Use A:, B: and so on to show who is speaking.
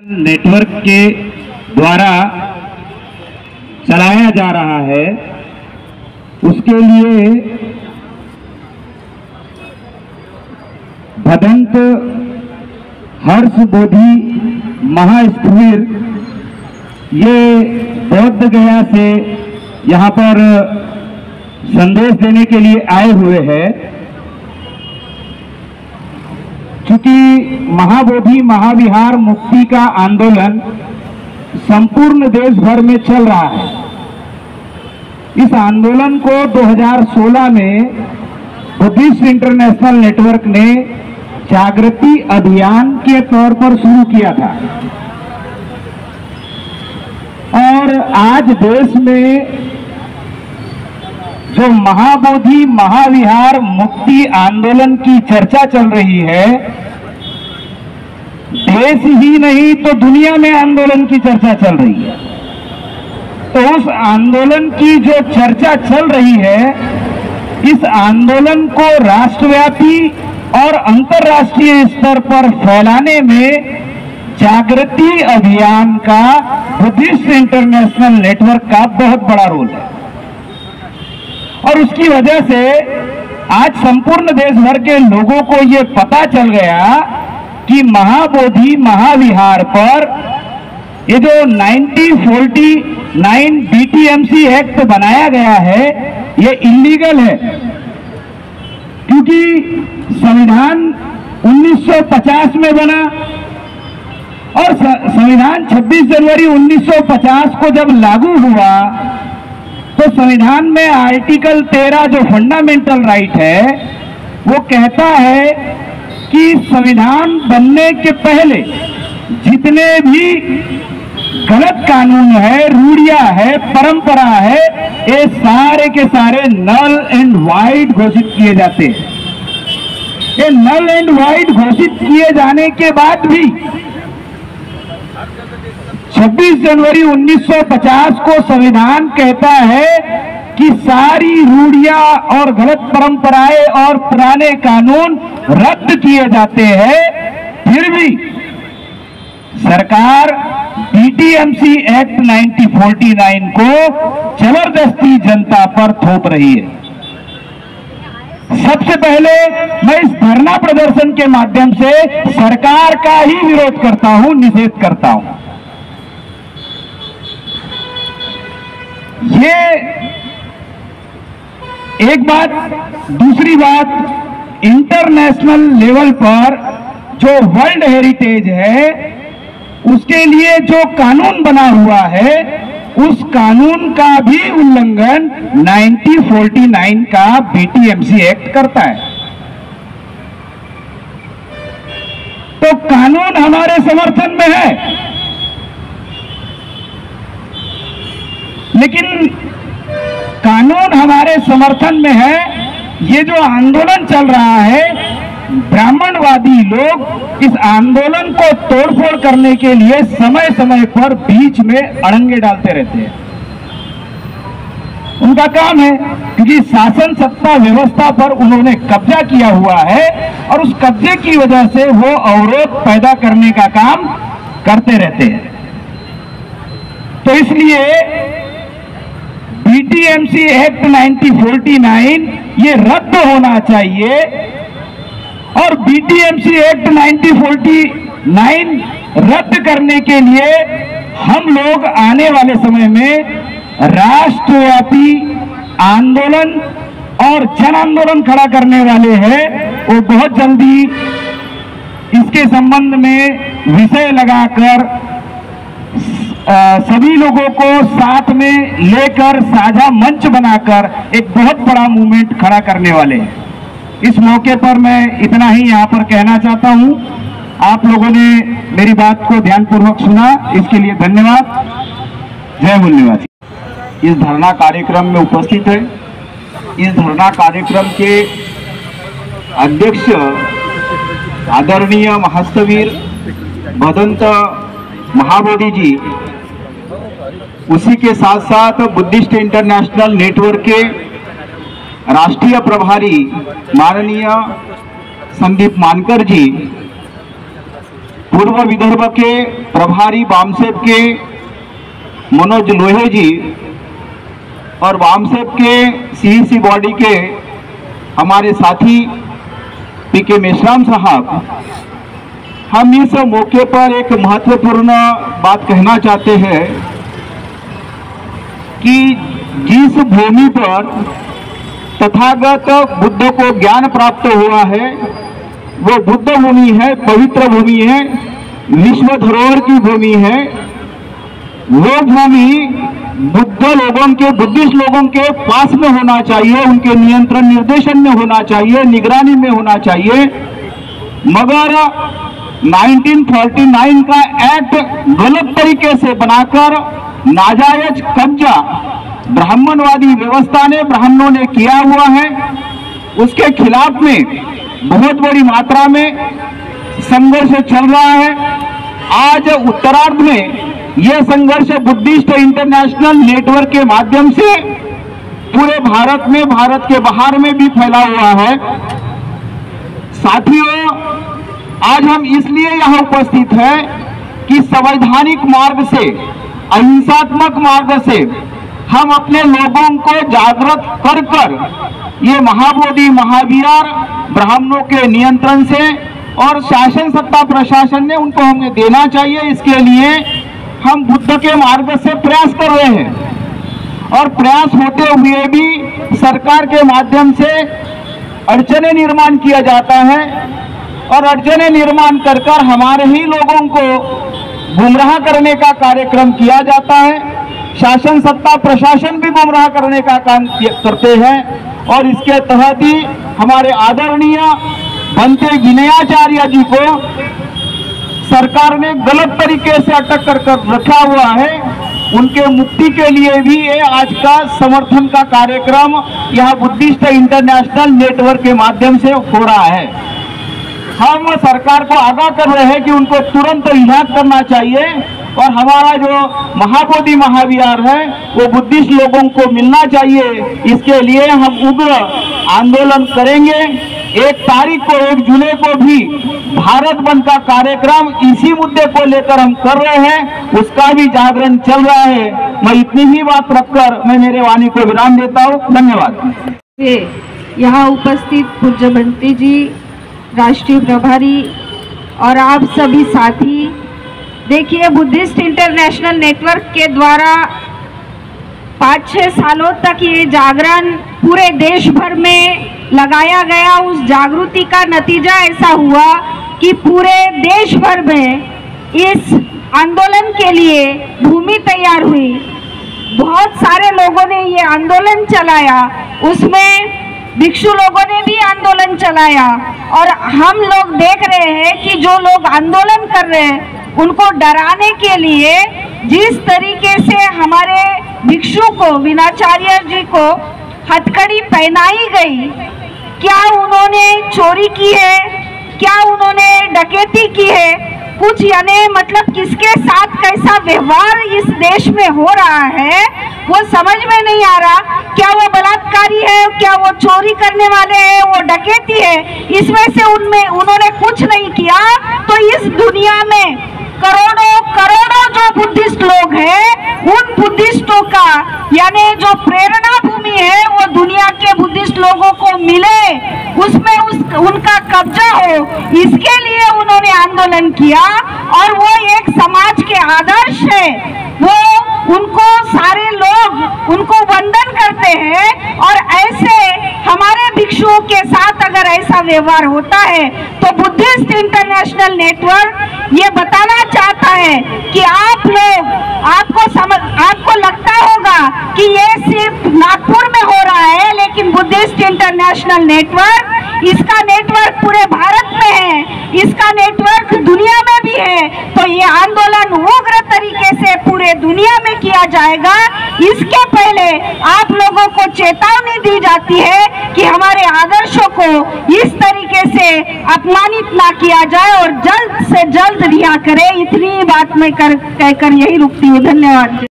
A: Network के द्वारा चलाया जा रहा है, उसके लिए भदंत हर्ष बोधि महास्थविर ये बौद्ध गया से यहाँ पर संदेश देने के लिए आए हुए हैं। चूंकि महाबोधि महाविहार मुक्ति का आंदोलन संपूर्ण देश भर में चल रहा है, इस आंदोलन को 2016 में बुद्धिस्ट इंटरनेशनल नेटवर्क ने जागृति अभियान के तौर पर शुरू किया था और आज देश में जो महाबोधि महाविहार मुक्ति आंदोलन की चर्चा चल रही है, देश ही नहीं तो दुनिया में आंदोलन की चर्चा चल रही है। तो उस आंदोलन की जो चर्चा चल रही है, इस आंदोलन को राष्ट्रव्यापी और अंतर्राष्ट्रीय स्तर पर फैलाने में जागृति अभियान का बुद्धिस्ट इंटरनेशनल नेटवर्क का बहुत बड़ा रोल है और उसकी वजह से आज संपूर्ण देश भर के लोगों को ये पता चल गया कि महाबोधि महाविहार पर ये जो 1949 बीटीएमसी एक्ट बनाया गया है, ये इलीगल है, क्योंकि संविधान 1950 में बना और संविधान 26 जनवरी 1950 को जब लागू हुआ तो संविधान में आर्टिकल 13 जो फंडामेंटल राइट है, वो कहता है कि संविधान बनने के पहले जितने भी गलत कानून है, रूढ़ियां है, परंपरा है, ये सारे के सारे नल एंड वाइड घोषित किए जाते हैं। ये नल एंड वाइड घोषित किए जाने के बाद भी 26 जनवरी 1950 को संविधान कहता है कि सारी रूढ़ियां और गलत परंपराएं और पुराने कानून रद्द किए जाते हैं। फिर भी सरकार बीटीएमसी एक्ट 1949 को जबरदस्ती जनता पर थोप रही है। सबसे पहले मैं इस धरना प्रदर्शन के माध्यम से सरकार का ही विरोध करता हूं, निषेध करता हूं। ये एक बात। दूसरी बात, इंटरनेशनल लेवल पर जो वर्ल्ड हेरिटेज है, उसके लिए जो कानून बना हुआ है, उस कानून का भी उल्लंघन 1949 का बीटीएमसी एक्ट करता है। तो कानून हमारे समर्थन में है, लेकिन कानून हमारे समर्थन में है, ये जो आंदोलन चल रहा है, ब्राह्मणवादी लोग इस आंदोलन को तोड़फोड़ करने के लिए समय समय पर बीच में अड़ंगे डालते रहते हैं। उनका काम है, क्योंकि शासन सत्ता व्यवस्था पर उन्होंने कब्जा किया हुआ है और उस कब्जे की वजह से वो अवरोध पैदा करने का काम करते रहते हैं। तो इसलिए बीटीएमसी एक्ट 1949 ये रद्द होना चाहिए और बीटीएमसी एक्ट 1949 रद्द करने के लिए हम लोग आने वाले समय में राष्ट्रव्यापी आंदोलन और जन आंदोलन खड़ा करने वाले हैं। वो बहुत जल्दी इसके संबंध में विषय लगाकर सभी लोगों को साथ में लेकर साझा मंच बनाकर एक बहुत बड़ा मूवमेंट खड़ा करने वाले हैं। इस मौके पर मैं इतना ही यहाँ पर कहना चाहता हूँ। आप लोगों ने मेरी बात को ध्यानपूर्वक सुना, इसके लिए धन्यवाद। जय मूल निवासी। इस धरना कार्यक्रम में उपस्थित है। इस धरना कार्यक्रम के अध्यक्ष आदरणीय महास्थवीर भदंत महाबोधि जी, उसी के साथ साथ बुद्धिस्ट इंटरनेशनल नेटवर्क के राष्ट्रीय प्रभारी माननीय संदीप मानकर जी,
B: पूर्व विदर्भ के प्रभारी वामसेप के मनोज लोहे जी और वामसेप के सीईसी बॉडी के हमारे साथी पीके मेश्राम साहब, हम इस मौके पर एक महत्वपूर्ण बात कहना चाहते हैं कि जिस भूमि पर तथागत बुद्ध को ज्ञान प्राप्त हुआ है वो बुद्ध भूमि है, पवित्र भूमि है, विश्व धरोहर की भूमि है। वो भूमि बुद्ध लोगों के, बुद्धिस्ट लोगों के पास में होना चाहिए, उनके नियंत्रण निर्देशन में होना चाहिए, निगरानी में होना चाहिए। मगर 1939 का एक्ट गलत तरीके से बनाकर नाजायज कब्जा ब्राह्मणवादी व्यवस्था ने, ब्राह्मणों ने किया हुआ है, उसके खिलाफ में बहुत बड़ी मात्रा में संघर्ष चल रहा है। आज उत्तरार्ध में यह संघर्ष बुद्धिस्ट इंटरनेशनल नेटवर्क के माध्यम से पूरे भारत में, भारत के बाहर में भी फैला हुआ है। साथियों, आज हम इसलिए यहाँ उपस्थित हैं कि संवैधानिक मार्ग से, अहिंसात्मक मार्ग से हम अपने लोगों को जागृत कर कर ये महाबोधि महाविहार ब्राह्मणों के नियंत्रण से और शासन सत्ता प्रशासन ने उनको हमें देना चाहिए। इसके लिए हम बुद्ध के मार्ग से प्रयास कर रहे हैं और प्रयास होते हुए भी सरकार के माध्यम से अड़चने निर्माण किया जाता है और अड़चने निर्माण कर कर हमारे ही लोगों को गुमराह करने का कार्यक्रम किया जाता है। शासन सत्ता प्रशासन भी गुमराह करने का काम करते हैं और इसके तहत ही हमारे आदरणीय बनते विनयाचार्य जी को सरकार ने गलत तरीके से अटक कर रखा हुआ है। उनके मुक्ति के लिए भी ये आज का समर्थन का कार्यक्रम यहाँ बुद्धिस्ट इंटरनेशनल नेटवर्क के माध्यम से हो रहा है। हम सरकार को आगाह कर रहे हैं कि उनको तुरंत रिहा करना चाहिए और हमारा जो महाबोधि महाविहार है वो बुद्धिस्ट लोगों को मिलना चाहिए। इसके लिए हम उग्र आंदोलन करेंगे। 1 तारीख को, 1 जुलाई को भी भारत बंद का कार्यक्रम इसी मुद्दे को लेकर हम कर रहे हैं, उसका भी जागरण चल रहा है। मैं इतनी ही बात रखकर मैं मेरे वाणी को विराम देता हूँ। धन्यवाद।
C: यहाँ उपस्थित पूज्य बंटी जी, राष्ट्रीय प्रभारी और आप सभी साथी, देखिए बुद्धिस्ट इंटरनेशनल नेटवर्क के द्वारा 5-6 सालों तक ये जागरण पूरे देश भर में लगाया गया। उस जागृति का नतीजा ऐसा हुआ कि पूरे देश भर में इस आंदोलन के लिए भूमि तैयार हुई। बहुत सारे लोगों ने ये आंदोलन चलाया, उसमें भिक्षु लोगों ने भी आंदोलन चलाया और हम लोग देख रहे हैं कि जो लोग आंदोलन कर रहे हैं उनको डराने के लिए जिस तरीके से हमारे भिक्षु को, विनाचार्य जी को हथकड़ी पहनाई गई, क्या उन्होंने चोरी की है, क्या उन्होंने डकैती की है, कुछ यानी मतलब किसके साथ कैसा व्यवहार इस देश में हो रहा है वो समझ में नहीं आ रहा। क्या वो बलात्कारी है, क्या वो चोरी करने वाले हैं, वो डकैती है, इसमें से उन्होंने कुछ नहीं किया। तो इस दुनिया में करोड़ों करोड़ों जो बुद्धिस्ट लोग हैं, उन बुद्धिस्टों का यानी जो प्रेरणा भूमि है वो दुनिया के बुद्धिस्ट लोगों को मिले, उसमें उनका कब्जा हो, इसके लिए उन्होंने आंदोलन किया। और वो एक समाज के आदर्श है, वो उनको सारे लोग उनको वंदन करते हैं और ऐसे हमारे भिक्षुओं के साथ अगर ऐसा व्यवहार होता है तो बुद्धिस्ट इंटरनेशनल नेटवर्क ये बताना चाहता है कि आप लोग, आपको लगता होगा कि ये सिर्फ नागपुर में हो रहा है, लेकिन बुद्धिस्ट इंटरनेशनल नेटवर्क, इसका नेटवर्क पूरे भारत में है, इसका नेटवर्क दुनिया में भी है। तो ये आंदोलन उग्र तरीके से पूरे दुनिया में किया जाएगा। इसके पहले आप लोगों को चेतावनी दी जाती है कि हमारे आदर्शों को इस तरीके से अपमानित ना किया जाए और जल्द से जल्द रिहा करें। इतनी बात मैं कहकर यही रुकती हूँ। धन्यवाद।